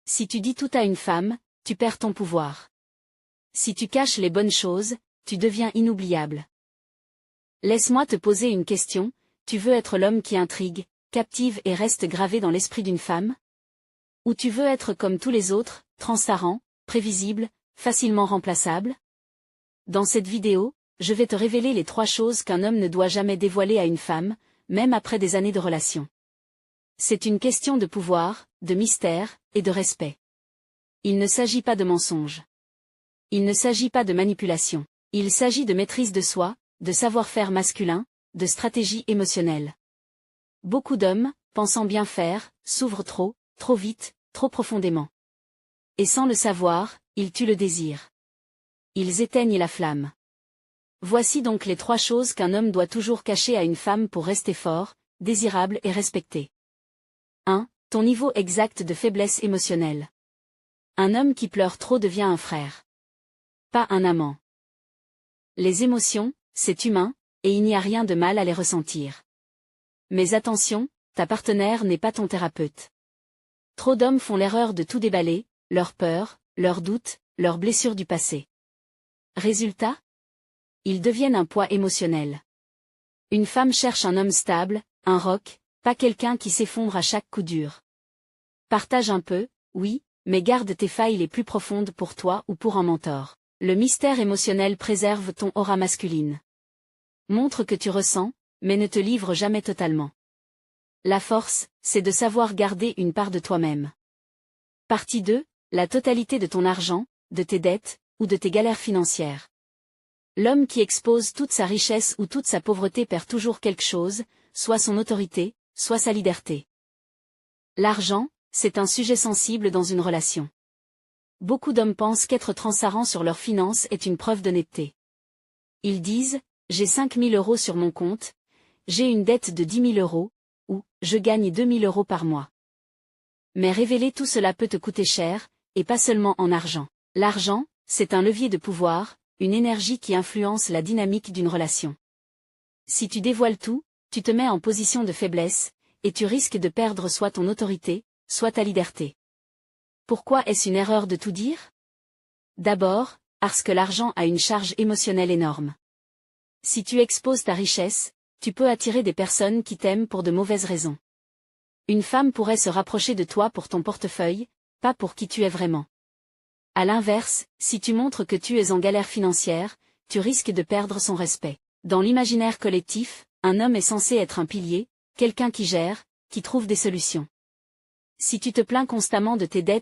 Si tu dis tout à une femme, tu perds ton pouvoir. Si tu caches les bonnes choses, tu deviens inoubliable. Laisse-moi te poser une question, tu veux être l'homme qui intrigue, captive et reste gravé dans l'esprit d'une femme? Ou tu veux être comme tous les autres, transparent, prévisible, facilement remplaçable? Dans cette vidéo, je vais te révéler les 3 choses qu'un homme ne doit jamais dévoiler à une femme, même après des années de relation. C'est une question de pouvoir, de mystère, et de respect. Il ne s'agit pas de mensonge. Il ne s'agit pas de manipulation. Il s'agit de maîtrise de soi, de savoir-faire masculin, de stratégie émotionnelle. Beaucoup d'hommes, pensant bien faire, s'ouvrent trop vite, trop profondément. Et sans le savoir, ils tuent le désir. Ils éteignent la flamme. Voici donc les 3 choses qu'un homme doit toujours cacher à une femme pour rester fort, désirable et respecté. 1. Ton niveau exact de faiblesse émotionnelle. Un homme qui pleure trop devient un frère. Pas un amant. Les émotions, c'est humain, et il n'y a rien de mal à les ressentir. Mais attention, ta partenaire n'est pas ton thérapeute. Trop d'hommes font l'erreur de tout déballer, leurs peurs, leurs doutes, leurs blessures du passé. Résultat? Ils deviennent un poids émotionnel. Une femme cherche un homme stable, un roc, pas quelqu'un qui s'effondre à chaque coup dur. Partage un peu, oui, mais garde tes failles les plus profondes pour toi ou pour un mentor. Le mystère émotionnel préserve ton aura masculine. Montre que tu ressens, mais ne te livre jamais totalement. La force, c'est de savoir garder une part de toi-même. Partie 2, la totalité de ton argent, de tes dettes, ou de tes galères financières. L'homme qui expose toute sa richesse ou toute sa pauvreté perd toujours quelque chose, soit son autorité, soit sa liberté. L'argent, c'est un sujet sensible dans une relation. Beaucoup d'hommes pensent qu'être transparent sur leurs finances est une preuve d'honnêteté. Ils disent, j'ai 5 000 € sur mon compte, j'ai une dette de 10 000 €, ou, je gagne 2 000 € par mois. Mais révéler tout cela peut te coûter cher, et pas seulement en argent. L'argent, c'est un levier de pouvoir, une énergie qui influence la dynamique d'une relation. Si tu dévoiles tout, tu te mets en position de faiblesse, et tu risques de perdre soit ton autorité, soit ta liberté. Pourquoi est-ce une erreur de tout dire? D'abord, parce que l'argent a une charge émotionnelle énorme. Si tu exposes ta richesse, tu peux attirer des personnes qui t'aiment pour de mauvaises raisons. Une femme pourrait se rapprocher de toi pour ton portefeuille, pas pour qui tu es vraiment. À l'inverse, si tu montres que tu es en galère financière, tu risques de perdre son respect. Dans l'imaginaire collectif, un homme est censé être un pilier, quelqu'un qui gère, qui trouve des solutions. Si tu te plains constamment de tes dettes